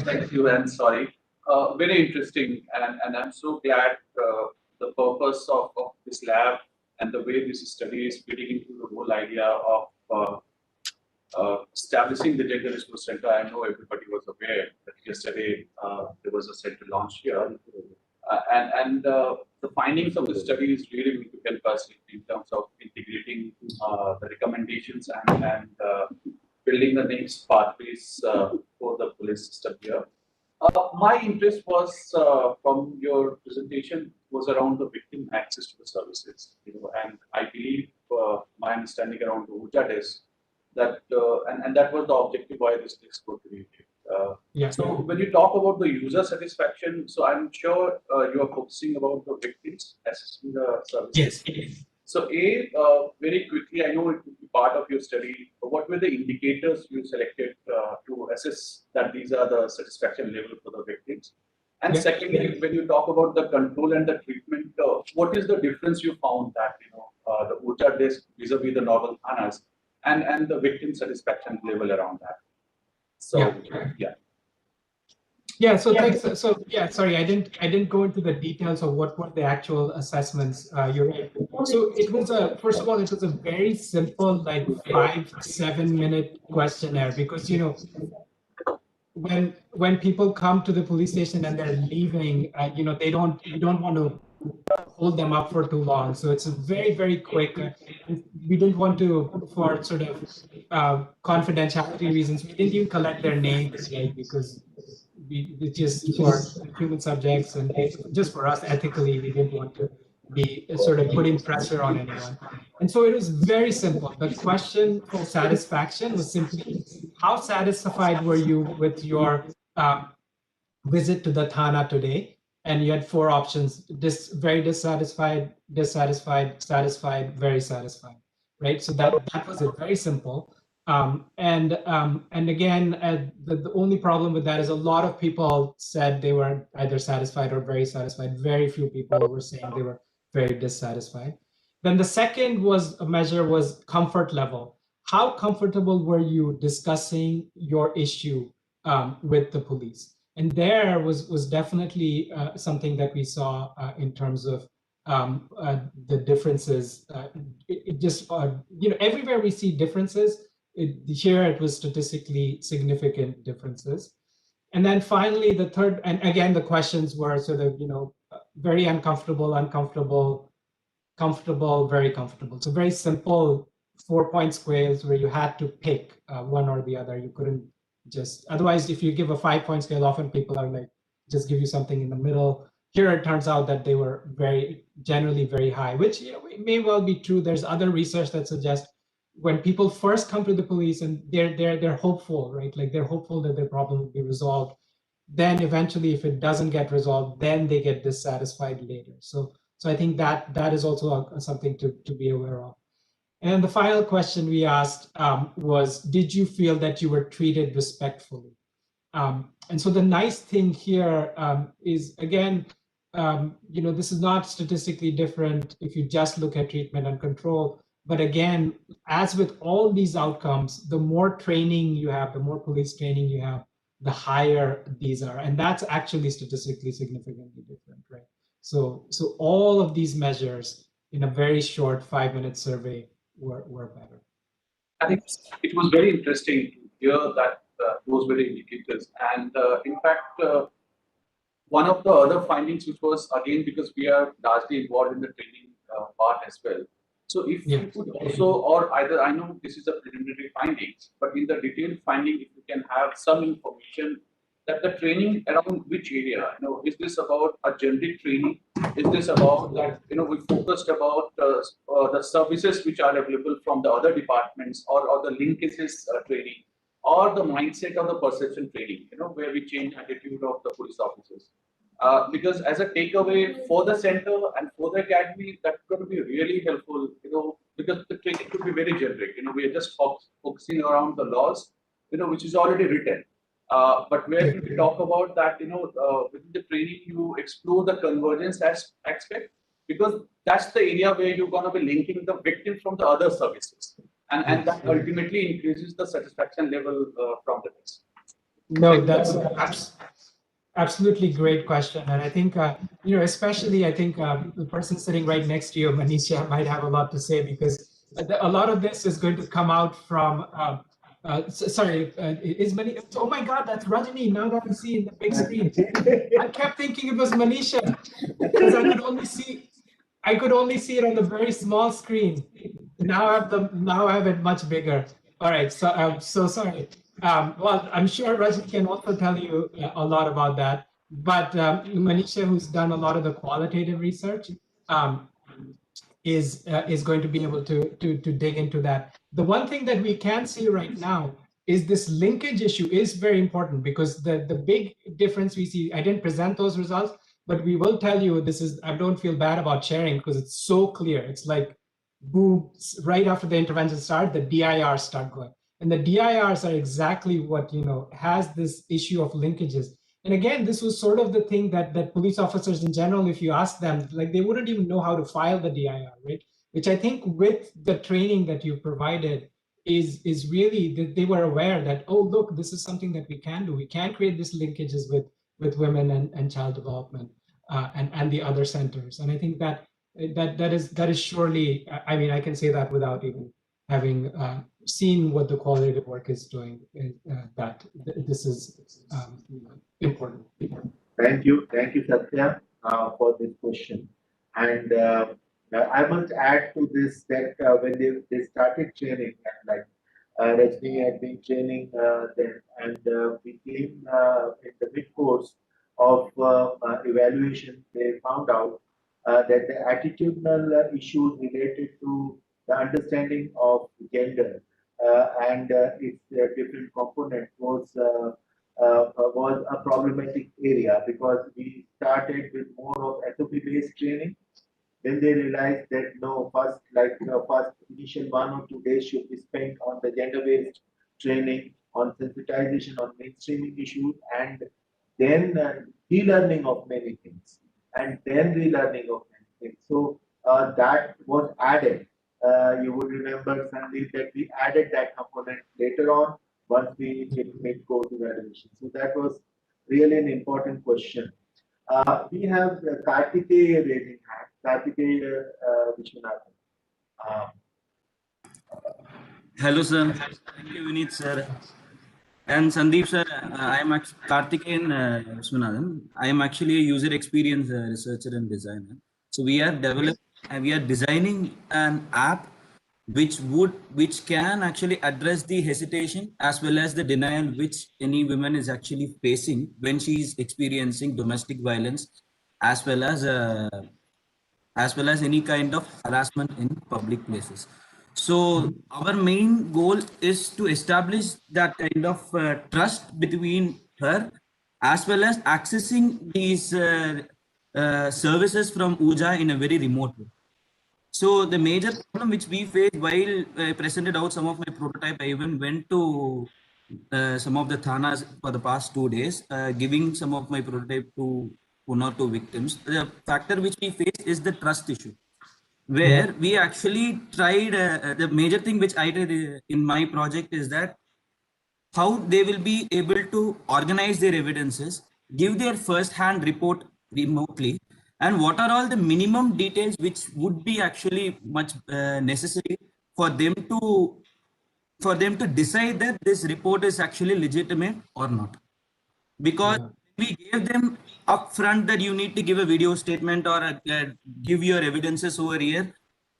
Thank you and sorry. Very interesting, and I'm so glad the purpose of this lab and the way this study is fitting into the whole idea of establishing the Gender Resource Center. I know everybody was aware that yesterday there was a center launched here, the findings of the study is really going to help us in terms of integrating the recommendations and building the next pathways for the police system here. My interest was from your presentation was around the victim access to the services, and I believe my understanding around the URJA desk that and that was the objective why this desk was created. So when you talk about the user satisfaction, so I'm sure you are focusing about the victims accessing the services. Yes. So very quickly, I know it would be part of your study, but what were the indicators you selected to assess that these are the satisfaction level for the victims? And secondly, when you talk about the control and the treatment, what is the difference you found that, the URJA desk vis-a-vis the normal thanas and the victim satisfaction level around that? So, yeah. Yeah, so thanks. So yeah, sorry, I didn't go into the details of what were the actual assessments. You're right. So it was first of all, it was a very simple, like 5-7 minute questionnaire, because when people come to the police station and they're leaving, you don't want to hold them up for too long. So it's a very, very quick. We didn't want to, for sort of confidentiality reasons, we didn't even collect their names, right? Because we just for human subjects and just for us ethically, we didn't want to be sort of putting pressure on anyone. And so it was very simple. The question for satisfaction was simply, how satisfied were you with your visit to the Thana today? And you had 4 options: very dissatisfied, dissatisfied, satisfied, very satisfied, right? So that was it, very simple. And again, the only problem with that is a lot of people said they were either satisfied or very satisfied. Very few people were saying they were very dissatisfied. Then the second measure was comfort level. How comfortable were you discussing your issue with the police? And there was definitely something that we saw in terms of the differences. It just everywhere we see differences. Here it was statistically significant differences. And then finally, the third, and again, the questions were sort of, very uncomfortable, uncomfortable, comfortable, very comfortable. So very simple 4-point scales where you had to pick one or the other. You couldn't just, otherwise, if you give a 5-point scale, often people are like, just give you something in the middle. Here it turns out that they were generally very high, which it may well be true. There's other research that suggests when people first come to the police and they're hopeful, right? Like they're hopeful that their problem will be resolved. Then eventually, if it doesn't get resolved, then they get dissatisfied later. So I think that is also something to be aware of. And the final question we asked was, did you feel that you were treated respectfully? And so the nice thing here is, again, this is not statistically different if you just look at treatment and control. But again, as with all these outcomes, the more training you have, the more police training you have, the higher these are. And that's actually statistically significantly different, right? So all of these measures in a very short 5-minute survey were better. I think it was very interesting to hear that those were the indicators. And in fact, one of the other findings, which was again because we are largely involved in the training part as well. So if you could also, or either, I know this is a preliminary findings, but in the detailed finding, if you can have some information that the training around which area, is this about a generic training? Is this about that, we focused about the services which are available from the other departments or the linkages training, or the mindset of the perception training, where we change attitude of the police officers. Because as a takeaway for the center and for the academy, that's going to be really helpful, because the training could be very generic. We are just focusing around the laws, which is already written. But where we talk about that, within the training, you explore the convergence aspect, because that's the area where you're going to be linking the victim from the other services. And that ultimately increases the satisfaction level from the test. No, that's absolutely great question. And I think, especially I think the person sitting right next to you, Manisha, might have a lot to say, because a lot of this is going to come out from, is Manisha, oh my God, that's Rajani, now that I see in the big screen. I kept thinking it was Manisha, because I could only see it on the very small screen. Now I have it much bigger. All right, so I'm so sorry. Well, I'm sure Rajat can also tell you a lot about that. But Manisha, who's done a lot of the qualitative research, is going to be able to dig into that. The one thing that we can see right now is this linkage issue is very important, because the big difference we see, I didn't present those results, but we will tell you this is, I don't feel bad about sharing because it's so clear. It's like, boom, right after the intervention started, the DIRs start going. And the DIRs are exactly what, has this issue of linkages. And again, this was sort of the thing that police officers in general, if you ask them, like they wouldn't even know how to file the DIR, right? Which I think with the training that you've provided is really that they were aware that, oh, look, this is something that we can do. We can create these linkages with women and child development and the other centers. And I think that is surely, I mean, I can say that without even having seen what the qualitative work is doing, that this is important. Thank you, Satya, for this question. And I must add to this that when they started training, and like Rajni had been training them, and we came in the mid course of evaluation, they found out that the attitudinal issues related to the understanding of gender and its different component was a problematic area, because we started with more of SOP-based training. Then they realized that no, first initial 1 or 2 days should be spent on the gender-based training, on sensitization, on mainstreaming issues, and then relearning of many things, and then relearning of many things. So that was added. You would remember, Sandeep, that we added that component later on once we made course evaluation. So that was really an important question. We have Kartikeya raising hand. Kartikeya Vishwanathan. Hello, sir. Thank you, Vineet, sir. And Sandeep, sir, I am Kartikeyan Vishwanathan. I am actually a user experience researcher and designer. So we are designing an app which can actually address the hesitation as well as the denial which any woman is actually facing when she is experiencing domestic violence, as well as any kind of harassment in public places. So our main goal is to establish that kind of trust between her, as well as accessing these services from URJA in a very remote way. So the major problem which we faced while I presented out some of my prototype, I even went to some of the thanas for the past 2 days, giving some of my prototype to 1 or 2 victims. The factor which we face is the trust issue, where we actually tried, the major thing which I did in my project is that how they will be able to organize their evidences, give their first-hand report remotely, and what are all the minimum details which would be actually much necessary for them to decide that this report is actually legitimate or not. Because we gave them upfront that you need to give a video statement or give your evidences over here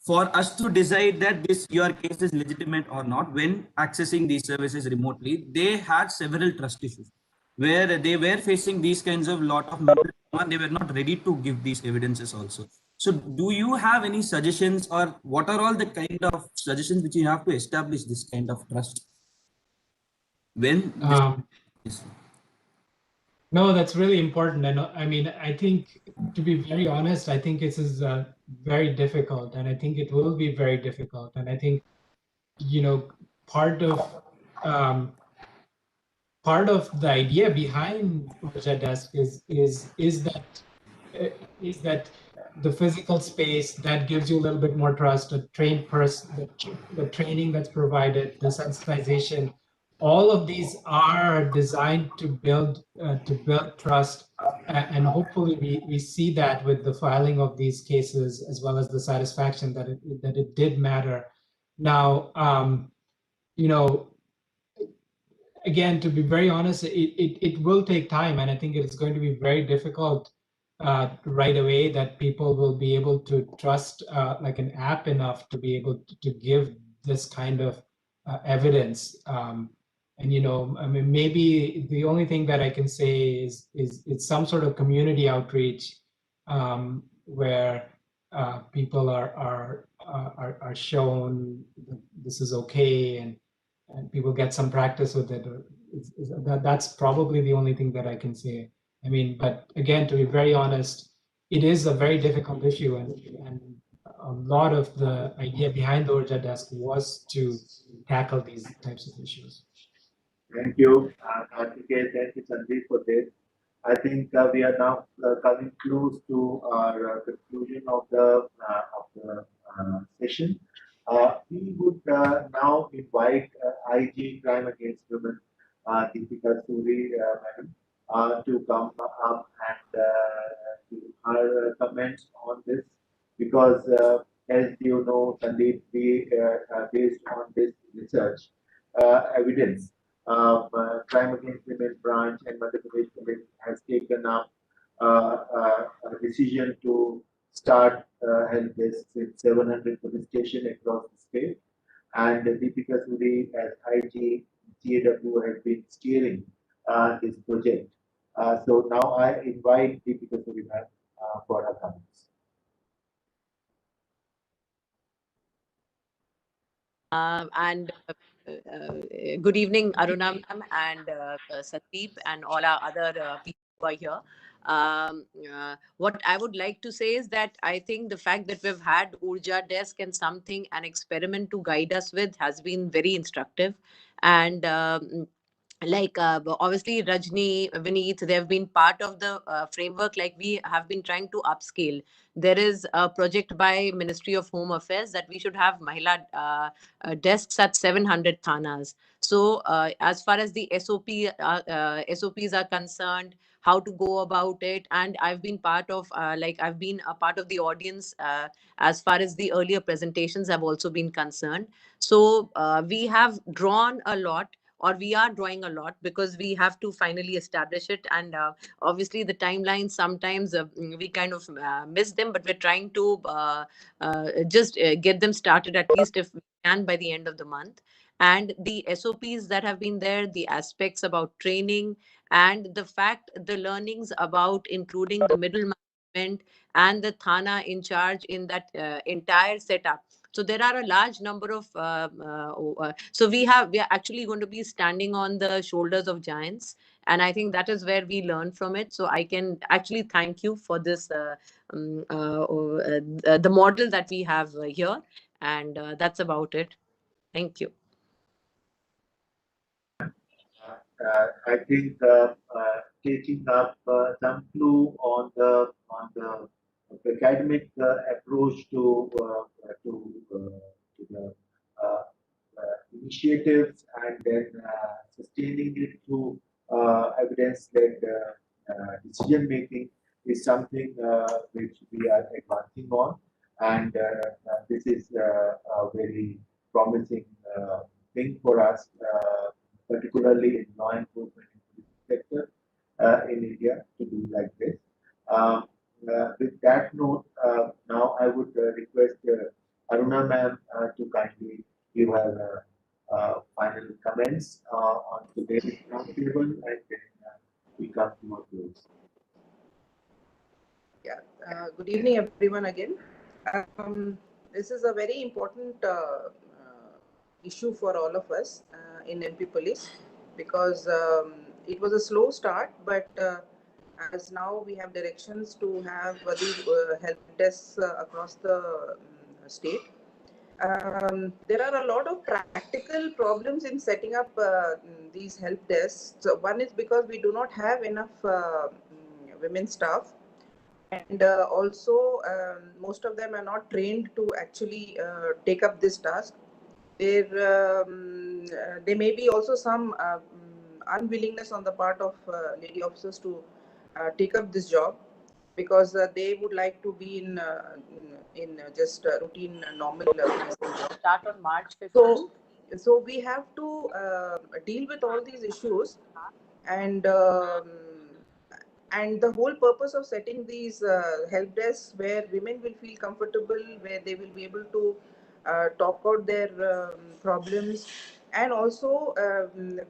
for us to decide that your case is legitimate or not. When accessing these services remotely, they had several trust issues where they were facing these kinds of lot of mental trauma. They were not ready to give these evidences also. So do you have any suggestions, or what are all the kind of suggestions which you have to establish this kind of trust when this No, that's really important. And I mean, I think, to be very honest, I think this is very difficult, and I think it will be very difficult. And I think, part of part of the idea behind URJA Desk is that the physical space that gives you a little bit more trust, a trained person, the training that's provided, the sensitization, all of these are designed to build trust. And hopefully we see that with the filing of these cases, as well as the satisfaction that it did matter. Now, you know, again, to be very honest, it will take time, and I think it's going to be very difficult right away that people will be able to trust like an app enough to be able to give this kind of evidence. And I mean, maybe the only thing that I can say is it's some sort of community outreach where people are shown this is okay, and people get some practice with it. That's probably the only thing that I can say. I mean, but again, to be very honest, it is a very difficult issue, and a lot of the idea behind the URJA Desk was to tackle these types of issues. Thank you, Karthikeyan. Thank you, Sandeep, for this. I think we are now coming close to our conclusion of the session. We would now invite IG Crime Against Women, Deepika Suri, madam, to come up and give her comments on this, because as you know, Sandeep, we based on this research evidence, Crime Against Women branch and Madhya Pradesh Police has taken up a decision to start help desk in 700 police stations across the state. And Deepika Suri as IG CAW has been steering this project. So now I invite Deepika Suri for her comments. And good evening, Aruna ma'am and Sandeep and all our other people who are here. What I would like to say is that I think the fact that we've had URJA Desk and an experiment to guide us with has been very instructive. And obviously Rajni, Vineet, they've been part of the framework. Like, we have been trying to upscale. There is a project by Ministry of Home Affairs that we should have Mahila desks at 700 thanas. So as far as the SOPs are concerned, how to go about it, and I've been part of I've been a part of the audience as far as the earlier presentations have also been concerned. So we have drawn a lot, or we are drawing a lot, because we have to finally establish it. And obviously the timelines sometimes we kind of miss them, but we're trying to just get them started, at least if we can, by the end of the month. And the SOPs that have been there, the aspects about training, and the learnings about including the middle management and the Thana in charge in that entire setup. So there are a large number of so we are actually going to be standing on the shoulders of giants, and I think that is where we learn from it. So I can actually thank you for this the model that we have here, and that's about it. Thank you. I think taking up some clue on the academic approach to the initiatives, and then sustaining it through evidence-led decision making is something which we are advancing on, and this is a very promising thing for us, particularly in law enforcement sector in India, to do like this. With that note, now I would request Aruna ma'am to kindly give her final comments on today's roundtable, and then we come to a close. Yeah. Good evening, everyone. Again, this is a very important issue for all of us in MP Police, because it was a slow start, but as now we have directions to have these help desks across the state. There are a lot of practical problems in setting up these help desks. So one is because we do not have enough women staff, and also most of them are not trained to actually take up this task. There may be also some unwillingness on the part of lady officers to take up this job, because they would like to be in just routine normal policing job. Start on March 15th. So we have to deal with all these issues, and the whole purpose of setting these help desks where women will feel comfortable, where they will be able to talk out their problems, and also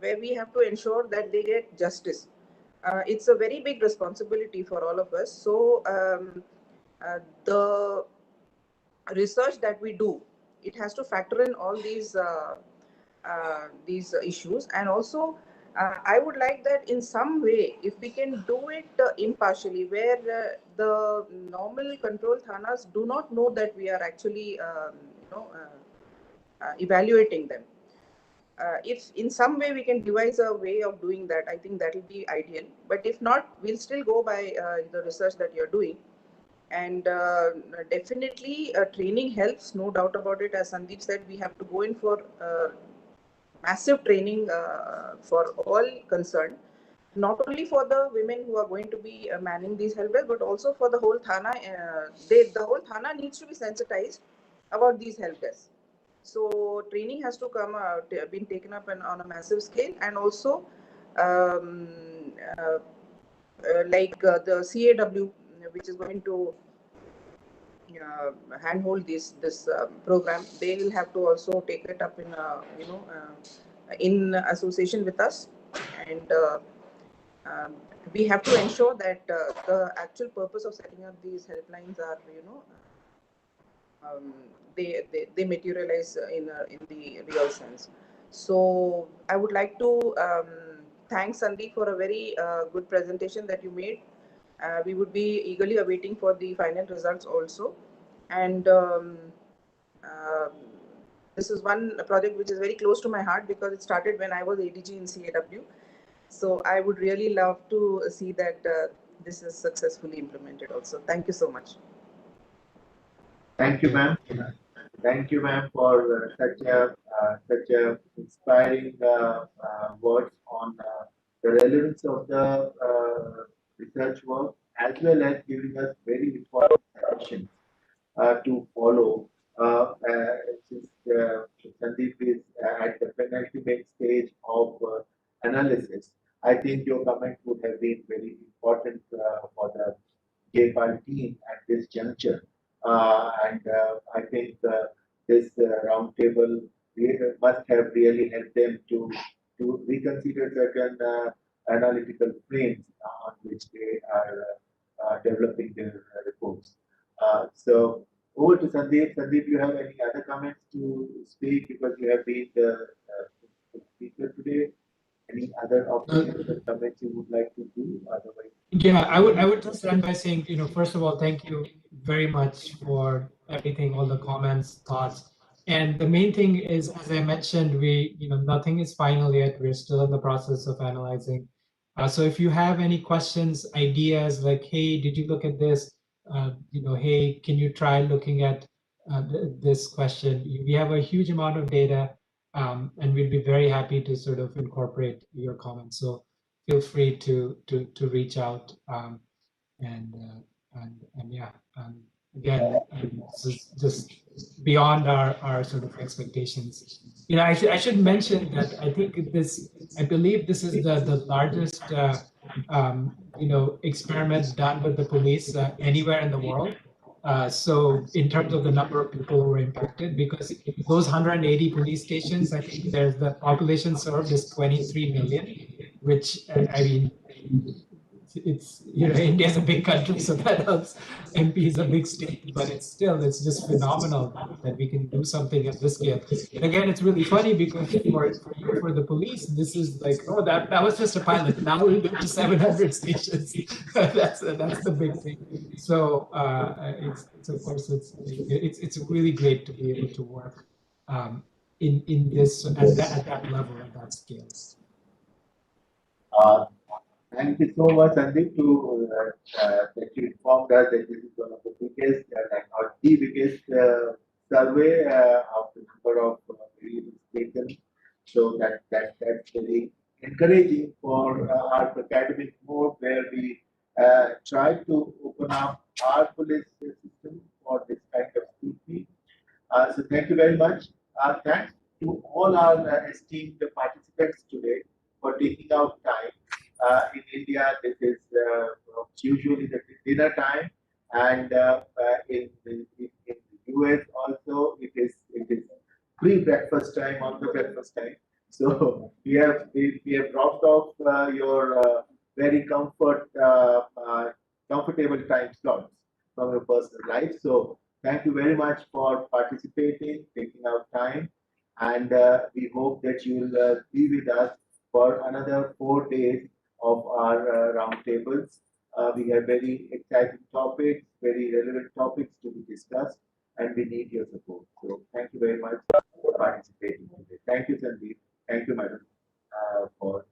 where we have to ensure that they get justice. It's a very big responsibility for all of us. So the research that we do, it has to factor in all these issues. And also I would like that in some way, if we can do it impartially, where the normal control thanas do not know that we are actually evaluating them. If in some way we can devise a way of doing that, I think that will be ideal. But if not, we'll still go by the research that you're doing. And definitely training helps, no doubt about it. As Sandeep said, we have to go in for massive training for all concerned, not only for the women who are going to be manning these help desks, but also for the whole Thana. The whole Thana needs to be sensitized about these help desks. So training has to come been taken up on a massive scale, and also like the CAW, which is going to handhold this program, they will have to also take it up in in association with us, and we have to ensure that the actual purpose of setting up these helplines are they materialize in the real sense. So I would like to thank Sandeep for a very good presentation that you made. We would be eagerly awaiting for the final results also. And this is one project which is very close to my heart, because it started when I was ADG in CAW. So I would really love to see that this is successfully implemented also. Thank you so much. Thank you, ma'am. Thank you, ma'am, for such a inspiring words on the relevance of the research work, as well as giving us very important suggestions to follow. Since Sandeep is at the penultimate stage of analysis, I think your comment would have been very important for the JPAL team at this juncture. And I think this roundtable must have really helped them to reconsider certain analytical frames on which they are developing their reports. So over to Sandeep. Sandeep, you have any other comments to speak, because you have been the speaker today? Any other observations or comments you would like to do? Otherwise, yeah, I would just end by saying, first of all, thank you very much for everything, all the comments, thoughts. And the main thing is, as I mentioned, nothing is final yet. We're still in the process of analyzing. So if you have any questions, ideas, like, hey, did you look at this? Hey, can you try looking at this question? We have a huge amount of data, and we'd be very happy to sort of incorporate your comments. So feel free to reach out, and yeah, again, this is just beyond our sort of expectations. I should mention that I believe this is the largest experiment done with the police anywhere in the world. So in terms of the number of people who were impacted, because those 180 police stations, I think the population served is 23 million, which I mean, it's India is a big country, so that helps. MP is a big state, but it's just phenomenal that we can do something at this scale. And again, it's really funny because for the police, this is like, oh, that was just a pilot. Now we'll do it to 700 stations. that's the big thing. So it's of course it's really great to be able to work in this at that level, at that scale. Thank you so much, Sandeep, that you informed us that this is one of the biggest, like not the biggest survey of the number of variables taken. So that's very encouraging for our academic mode, where we try to open up our police system for this kind of scrutiny. So thank you very much. Thanks to all our esteemed participants today for taking out time. In India, this is usually the dinner time, and in the US also it is pre-breakfast time or the breakfast time. So we have dropped off your very comfortable time slots from your personal life. So thank you very much for participating, taking out time, and we hope that you will be with us for another 4 days of our roundtables. We have very exciting topics, very relevant topics to be discussed, and we need your support. So thank you very much for participating today. Thank you, Sandeep. Thank you, madam, for